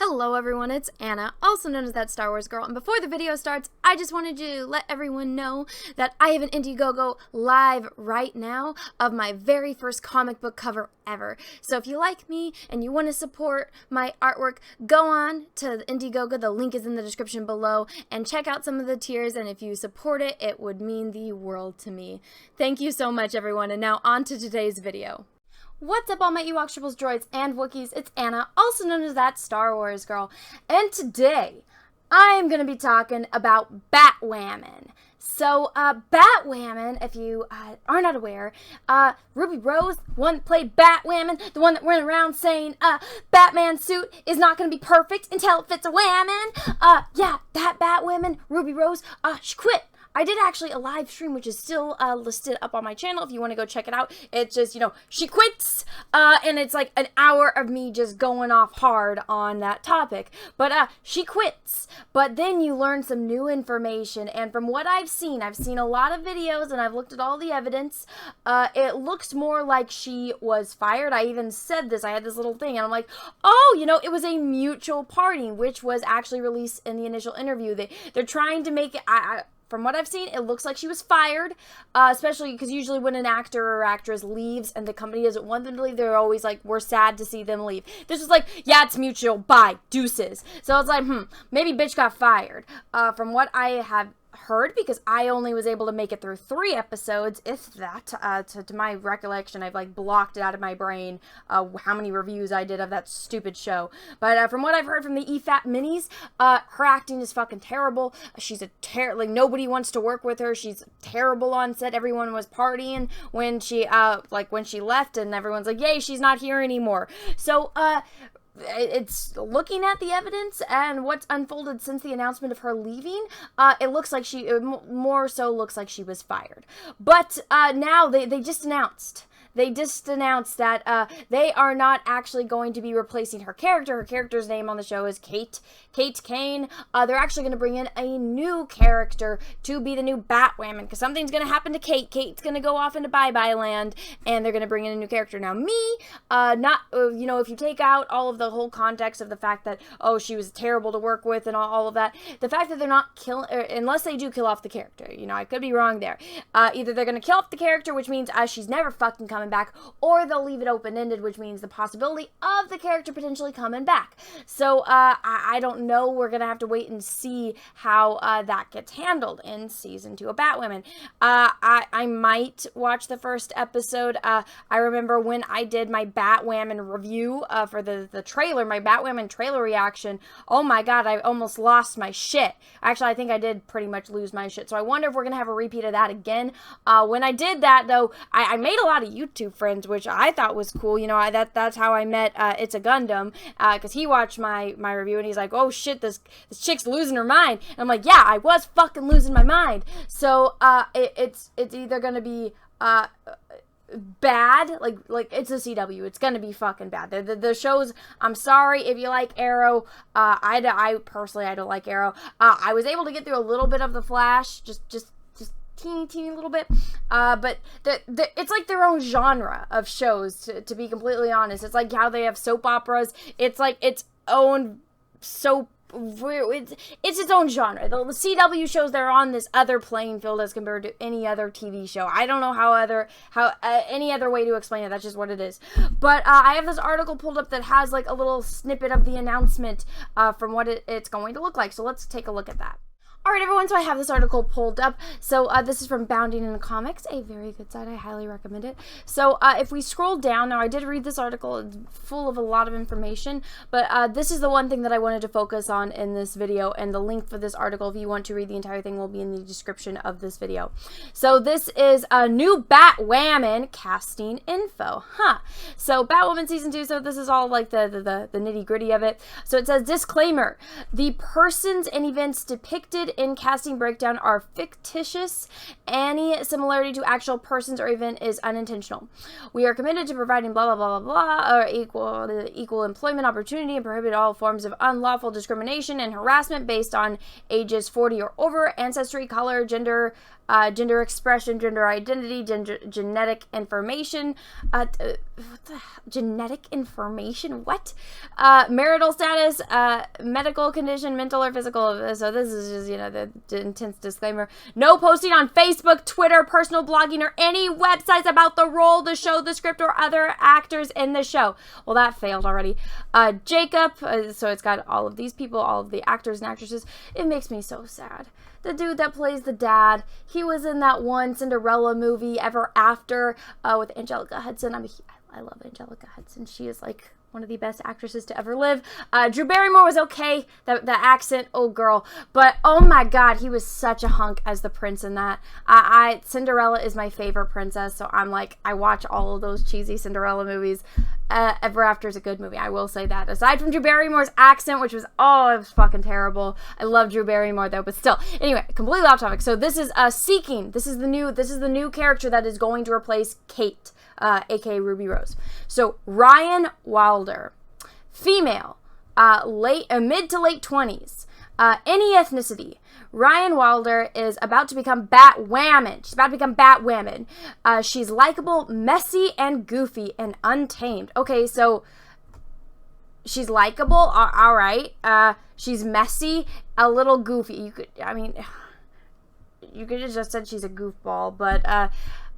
Hello everyone, it's Anna, also known as That Star Wars Girl, and before the video starts, I just wanted to let everyone know that I have an Indiegogo live right now of my very first comic book cover ever. So if you like me and you want to support my artwork, go on to the Indiegogo, the link is in the description below, and check out some of the tiers, and if you support it, it would mean the world to me. Thank you so much everyone, and now on to today's video. What's up all my Ewoks, Tribbles, Droids, and Wookiees? It's Anna, also known as That Star Wars Girl, and today I am going to be talking about Batwoman. So, Batwoman, if you are not aware, Ruby Rose, the one that played Batwoman, the one that went around saying, Batman's suit is not going to be perfect until it fits a woman. Yeah, that Batwoman, Ruby Rose, she quit. I did actually a live stream, which is still listed up on my channel if you want to go check it out. It's just, she quits, and it's like an hour of me just going off hard on that topic. But she quits. But then you learn some new information, and from what I've seen a lot of videos, and I've looked at all the evidence. It looks more like she was fired. I even said this. I had this little thing, and I'm like, oh, it was a mutual parting, which was actually released in the initial interview. They're trying to make it... From what I've seen, it looks like she was fired, especially because usually when an actor or actress leaves and the company doesn't want them to leave, they're always like, we're sad to see them leave. This was like, yeah, it's mutual, bye, deuces. So it's like, maybe bitch got fired. From what I have heard, because I only was able to make it through 3 episodes, if that, to my recollection, I've like blocked it out of my brain how many reviews I did of that stupid show. But from what I've heard from the EFAT minis, her acting is fucking terrible. She's like nobody wants to work with her. She's terrible on set. Everyone was partying when she when she left, and everyone's like, yay, she's not here anymore. So it's looking at the evidence and what's unfolded since the announcement of her leaving, it looks like more so looks like she was fired. But now they just announced. They just announced that they are not actually going to be replacing her character. Her character's name on the show is Kate Kane. They're actually going to bring in a new character to be the new Batwoman, because something's going to happen to Kate. Kate's going to go off into bye-bye land, and they're going to bring in a new character. Now, if you take out all of the whole context of the fact that, oh, she was terrible to work with and all of that, the fact that they're not killing, unless they do kill off the character, I could be wrong there. Either they're going to kill off the character, which means she's never fucking coming back, or they'll leave it open-ended, which means the possibility of the character potentially coming back. So I don't know. We're gonna have to wait and see how that gets handled in season 2 of Batwoman. I might watch the first episode. I remember when I did my Batwoman review for the trailer, my Batwoman trailer reaction. Oh my god, I almost lost my shit. Actually, I think I did pretty much lose my shit. So I wonder if we're gonna have a repeat of that again. When I did that though, I made a lot of YouTube friends, which I thought was cool. That's how I met It's a Gundam, because he watched my review and he's like, oh shit, this chick's losing her mind. And I'm like, yeah, I was fucking losing my mind. So it's either gonna be bad, like it's a CW, it's gonna be fucking bad. The shows, I'm sorry if you like Arrow, I personally, I don't like Arrow. I was able to get through a little bit of The Flash, just teeny little bit, but it's like their own genre of shows, to be completely honest. It's like how they have soap operas. It's like its own soap. It's its own genre. The CW shows, they're on this other playing field as compared to any other TV show. I don't know how any other way to explain it. That's just what it is. But I have this article pulled up that has like a little snippet of the announcement from what it's going to look like. So let's take a look at that. Alright everyone, so I have this article pulled up. So this is from Bounding in Comics, a very good site. I highly recommend it. So if we scroll down, now I did read this article, it's full of a lot of information, but this is the one thing that I wanted to focus on in this video, and the link for this article, if you want to read the entire thing, will be in the description of this video. So this is a new Batwoman casting info. So Batwoman season 2, so this is all like the nitty gritty of it. So it says, disclaimer, the persons and events depicted in casting breakdown are fictitious. Any similarity to actual persons or event is unintentional. We are committed to providing blah blah blah blah blah, or equal employment opportunity, and prohibit all forms of unlawful discrimination and harassment based on ages 40 or over, ancestry, color, gender, gender expression, gender identity, genetic information, genetic information, what? Marital status, medical condition, mental or physical. So this is just, you know, the intense disclaimer. No posting on Facebook, Twitter, personal blogging, or any websites about the role, the show, the script, or other actors in the show. Well, that failed already. Jacob, so it's got all of these people, all of the actors and actresses. It makes me so sad. The dude that plays the dad, he was in that one Cinderella movie, Ever After, with Angelica Hudson. I love Angelica Hudson. She is like one of the best actresses to ever live. Drew Barrymore was okay, the accent, oh girl, but oh my god, he was such a hunk as the prince in that. Cinderella is my favorite princess, so I'm like, I watch all of those cheesy Cinderella movies. Ever After is a good movie, I will say that. Aside from Drew Barrymore's accent, which was, it was fucking terrible. I love Drew Barrymore though, but still. Anyway, completely off topic. So this is Seeking. This is the new character that is going to replace Kate, aka Ruby Rose. So Ryan Wilder, female, mid to late 20s, any ethnicity. Ryan Wilder is about to become Batwoman. She's about to become Batwoman. She's likable, messy, and goofy, and untamed. Okay, so she's likable, all right. She's messy, a little goofy. You could have just said she's a goofball, but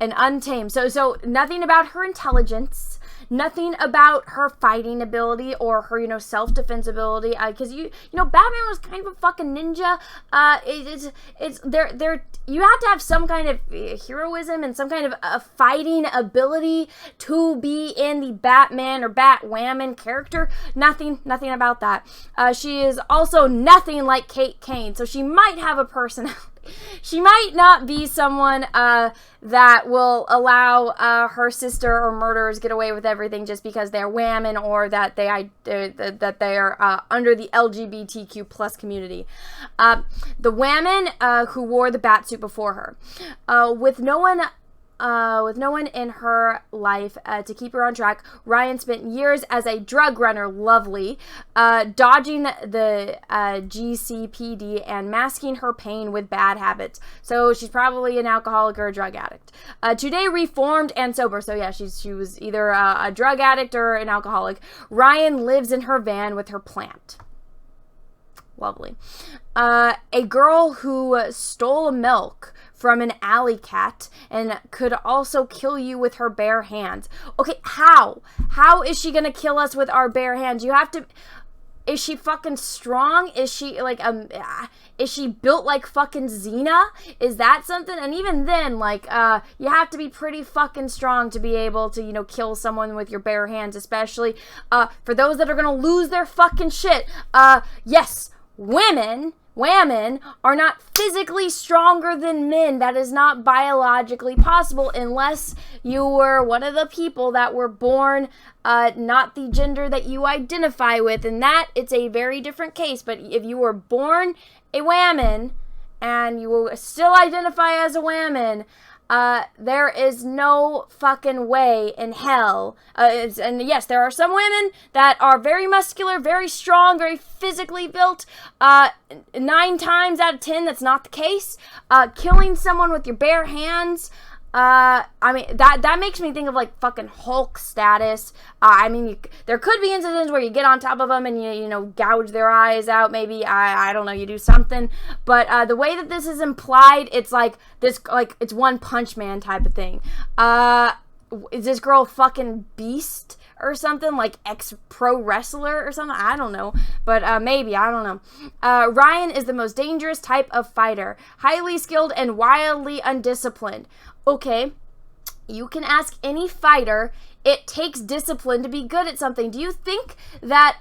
and untamed. So nothing about her intelligence, nothing about her fighting ability or her, you know, self-defense ability. Because you know, Batman was kind of a fucking ninja. You have to have some kind of heroism and some kind of fighting ability to be in the Batman or Batwoman character. Nothing about that. She is also nothing like Kate Kane, so she might have a personality. She might not be someone that will allow her sister or murderers get away with everything just because they're women or that they are under the LGBTQ plus community. The women who wore the batsuit before her, with no one in her life to keep her on track, Ryan spent years as a drug runner, lovely, dodging the GCPD and masking her pain with bad habits. So she's probably an alcoholic or a drug addict. Today reformed and sober. So yeah, she was either a drug addict or an alcoholic. Ryan lives in her van with her plant. Lovely. A girl who stole milk from an alley cat and could also kill you with her bare hands. Okay, how? How is she gonna kill us with our bare hands? You have to... Is she fucking strong? Is she like is she built like fucking Xena? Is that something? And even then, like, you have to be pretty fucking strong to be able to, you know, kill someone with your bare hands, especially for those that are gonna lose their fucking shit. Yes, women are not physically stronger than men. That is not biologically possible unless you were one of the people that were born not the gender that you identify with, and that it's a very different case. But if you were born a woman and you will still identify as a woman, there is no fucking way in hell. And yes, there are some women that are very muscular, very strong, very physically built. 9 times out of 10, that's not the case. Killing someone with your bare hands, I mean, that makes me think of like fucking Hulk status. I mean, there could be incidents where you get on top of them and you know, gouge their eyes out. Maybe, I don't know, you do something. But the way that this is implied, it's like this, like it's One Punch Man type of thing. Is this girl fucking beast or something, like ex-pro wrestler or something? I don't know, but maybe, I don't know. Ryan is the most dangerous type of fighter, highly skilled and wildly undisciplined. Okay, you can ask any fighter, it takes discipline to be good at something. Do you think that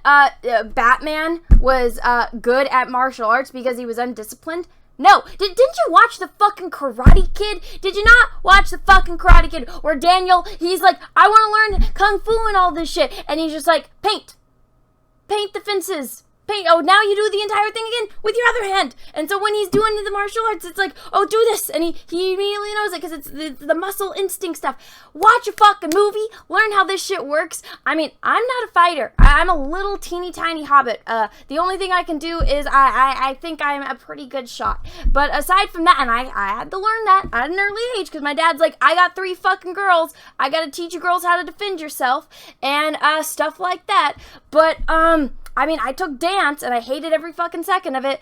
Batman was good at martial arts because he was undisciplined? No. Didn't you watch the fucking Karate Kid? Did you not watch the fucking Karate Kid where Daniel, he's like, I want to learn Kung Fu and all this shit. And he's just like, paint the fences. paint. Oh, now you do the entire thing again with your other hand. And so when he's doing the martial arts, it's like, oh, do this. And he immediately knows it because it's the muscle instinct stuff. Watch a fucking movie. Learn how this shit works. I mean, I'm not a fighter. I'm a little teeny tiny hobbit. The only thing I can do is I think I'm a pretty good shot. But aside from that, and I had to learn that at an early age because my dad's like, I got 3 fucking girls. I got to teach you girls how to defend yourself and stuff like that. But, I mean, I took dance and I hated every fucking second of it.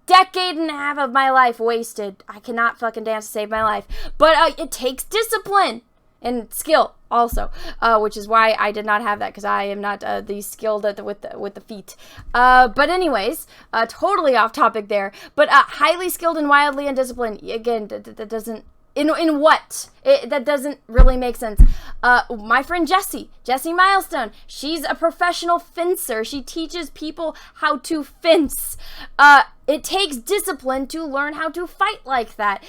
Decade and a half of my life wasted. I cannot fucking dance to save my life. But it takes discipline and skill also, which is why I did not have that because I am not the skilled with the feet. But anyways, totally off topic there. But highly skilled and wildly undisciplined. Again, that doesn't. In what? That doesn't really make sense. My friend Jessie Milestone, she's a professional fencer. She teaches people how to fence. It takes discipline to learn how to fight like that.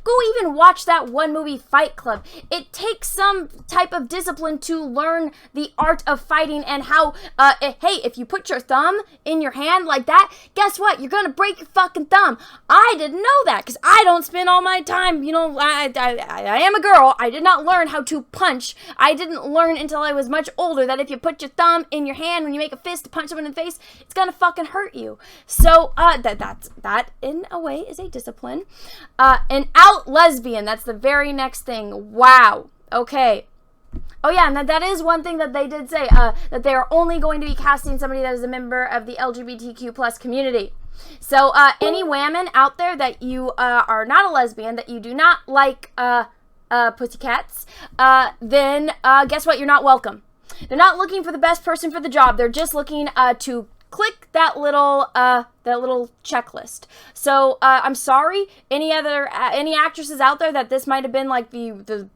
Go watch that one movie, Fight Club. It takes some type of discipline to learn the art of fighting and how, hey, if you put your thumb in your hand like that, guess what? You're gonna break your fucking thumb. I didn't know that because I don't spend all my time, I am a girl. I did not learn how to punch. I didn't learn until I was much older that if you put your thumb in your hand when you make a fist to punch someone in the face, it's gonna fucking hurt you. So, that in a way is a discipline. An out lesbian, that's the very next thing. Wow. Okay. Oh yeah, and that is one thing that they did say, that they are only going to be casting somebody that is a member of the LGBTQ plus community. So, any women out there that you are not a lesbian, that you do not like pussycats, then guess what? You're not welcome. They're not looking for the best person for the job. They're just looking to click that little checklist. So I'm sorry, any actresses out there that this might have been like the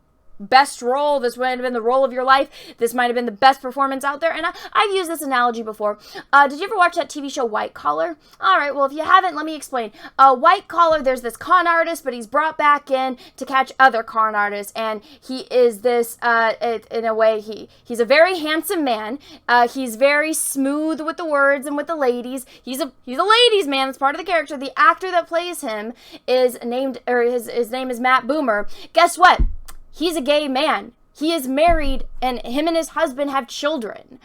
best role, this might have been the role of your life, this might have been the best performance out there, and I've used this analogy before. Did you ever watch that TV show White Collar? Alright, well if you haven't, let me explain. White Collar, there's this con artist, but he's brought back in to catch other con artists, and he is this, in a way, he's a very handsome man, he's very smooth with the words and with the ladies, he's a ladies man, that's part of the character. The actor that plays him is named, or his name is Matt Boomer. Guess what? He's a gay man. He is married, and him and his husband have children.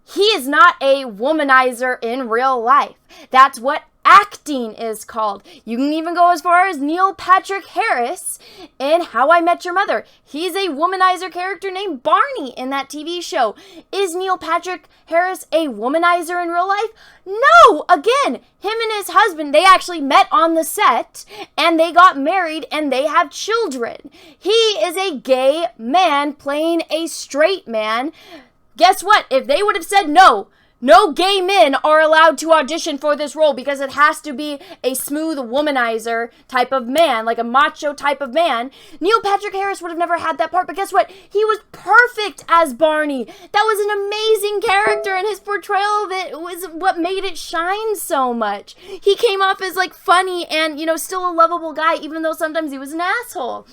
He is not a womanizer in real life. That's what acting is called. You can even go as far as Neil Patrick Harris in How I Met Your Mother. He's a womanizer character named Barney in that TV show. Is Neil Patrick Harris a womanizer in real life? No! Again, him and his husband, they actually met on the set, and they got married, and they have children. He is a gay man playing a straight man. Guess what? If they would have said no gay men are allowed to audition for this role because it has to be a smooth womanizer type of man, like a macho type of man, Neil Patrick Harris would have never had that part. But guess what? He was perfect as Barney. That was an amazing character, and his portrayal of it was what made it shine so much. He came off as like funny and, still a lovable guy, even though sometimes he was an asshole.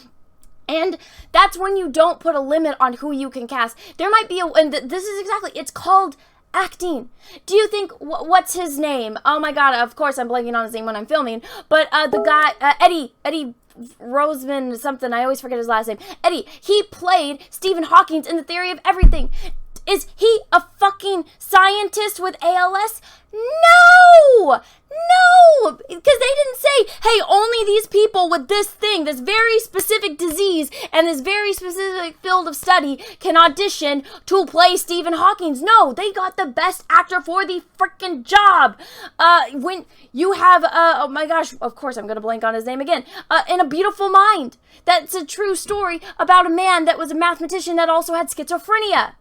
And that's when you don't put a limit on who you can cast. There might be and this is exactly, it's called acting. Do you think, what's his name? Oh my god, of course I'm blanking on his name when I'm filming, but the guy, Eddie Roseman something, I always forget his last name. Eddie, he played Stephen Hawking in The Theory of Everything. Is he a fucking scientist with ALS? No! Because they didn't say, hey, only these people with this thing, this very specific disease, and this very specific field of study can audition to play Stephen Hawking. No, they got the best actor for the freaking job. When you have, oh my gosh, of course I'm going to blank on his name again, In A Beautiful Mind. That's a true story about a man that was a mathematician that also had schizophrenia.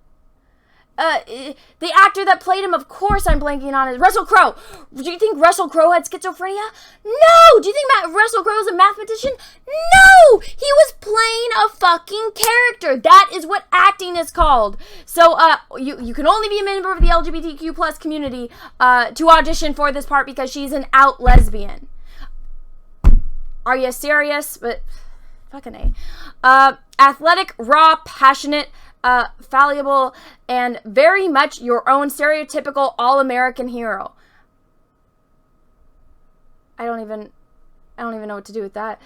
The actor that played him, of course I'm blanking on it, Russell Crowe. Do you think Russell Crowe had schizophrenia? No! Do you think Russell Crowe is a mathematician? No! He was playing a fucking character. That is what acting is called. So, you can only be a member of the LGBTQ plus community, to audition for this part because she's an out lesbian. Are you serious? But, fucking A. Athletic, raw, passionate, fallible, and very much your own stereotypical all-American hero. I don't even know what to do with that.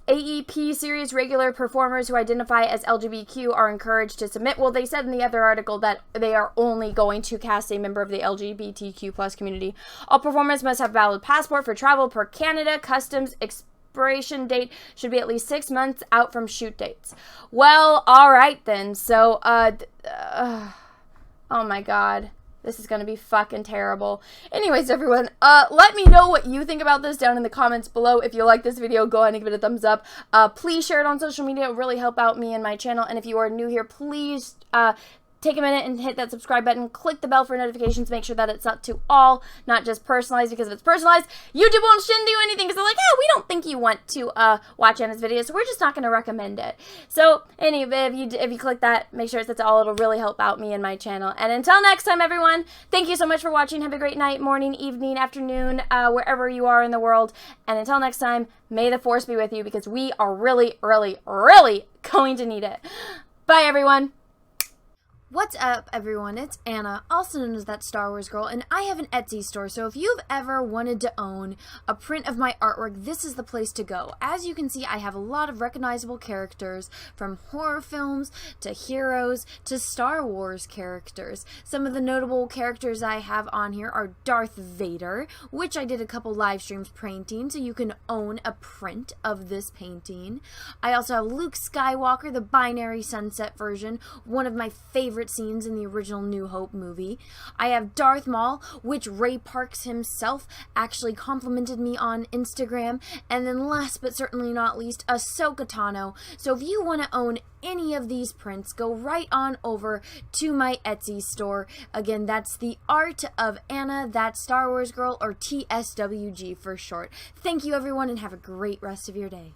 AEP series regular performers who identify as LGBTQ are encouraged to submit. Well, they said in the other article that they are only going to cast a member of the LGBTQ plus community. All performers must have valid passport for travel per Canada. Customs expiration date should be at least 6 months out from shoot dates. Well, all right then. So, oh my God. This is going to be fucking terrible. Anyways, everyone, let me know what you think about this down in the comments below. If you like this video, go ahead and give it a thumbs up. Please share it on social media. It will really help out me and my channel. And if you are new here, please take a minute and hit that subscribe button. Click the bell for notifications. Make sure that it's set to all, not just personalized, because if it's personalized, YouTube shouldn't do anything because they're like, oh, we don't think you want to watch Anna's videos, so we're just not going to recommend it. So, anyway, if you click that, make sure it's set to all. It'll really help out me and my channel. And until next time, everyone, thank you so much for watching. Have a great night, morning, evening, afternoon, wherever you are in the world. And until next time, may the force be with you because we are really, really, really going to need it. Bye, everyone. What's up, everyone? It's Anna, also known as That Star Wars Girl, and I have an Etsy store, so if you've ever wanted to own a print of my artwork, this is the place to go. As you can see, I have a lot of recognizable characters, from horror films to heroes to Star Wars characters. Some of the notable characters I have on here are Darth Vader, which I did a couple live streams painting, so you can own a print of this painting. I also have Luke Skywalker, the Binary Sunset version, one of my favorite scenes in the original New Hope movie. I have Darth Maul, which Ray Parks himself actually complimented me on Instagram. And then last but certainly not least, Ahsoka Tano. So if you want to own any of these prints, go right on over to my Etsy store. Again, that's The Art of Anna, That Star Wars Girl, or TSWG for short. Thank you, everyone, and have a great rest of your day.